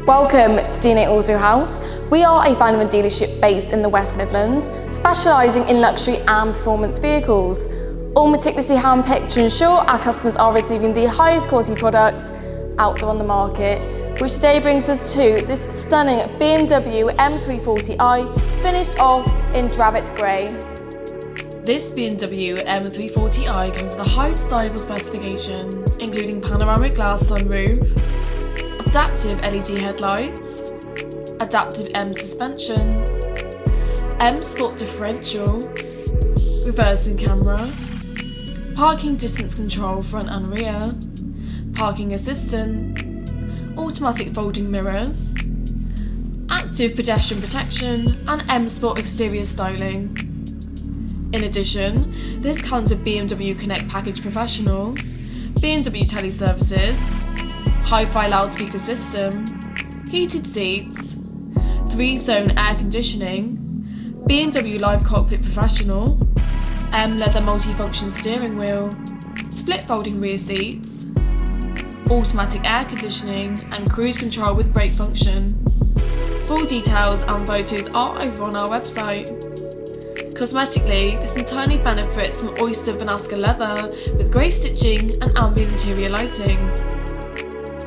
Welcome to DNA Auto House. We are a van and dealership based in the West Midlands, specialising in luxury and performance vehicles, all meticulously handpicked to ensure our customers are receiving the highest quality products out there on the market, which today brings us to this stunning BMW M340i finished off in Dravit Grey. This BMW M340i comes with a high desirable specification, including panoramic glass sunroof, adaptive LED headlights, adaptive M suspension, M Sport differential, reversing camera, parking distance control front and rear, parking assistant, automatic folding mirrors, active pedestrian protection and M Sport exterior styling. In addition, this comes with BMW Connect Package Professional, BMW Teleservices, Hi-Fi loudspeaker system, heated seats, 3-zone air conditioning, BMW Live Cockpit Professional, M Leather multifunction steering wheel, split folding rear seats, automatic air conditioning and cruise control with brake function. Full details and photos are over on our website. Cosmetically, this entirely benefits from Oyster Vernasca Leather with grey stitching and ambient interior lighting.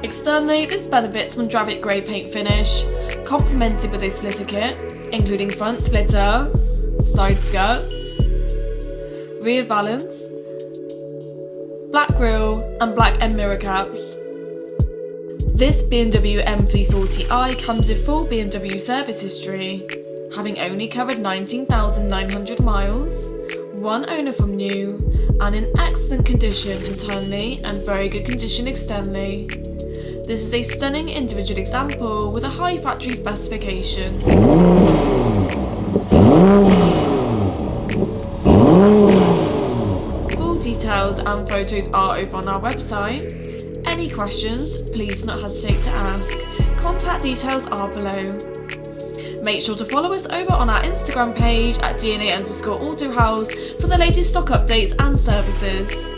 Externally, this benefits from Dravit Grey paint finish, complemented with a splitter kit, including front splitter, side skirts, rear valance, black grille and black end mirror caps. This BMW M340i comes with full BMW Service History, having only covered 19,900 miles, one owner from new, and in excellent condition internally and very good condition externally. This is a stunning individual example with a high factory specification. Full details and photos are over on our website. Any questions, please do not hesitate to ask. Contact details are below. Make sure to follow us over on our Instagram page at DNA_Auto House for the latest stock updates and services.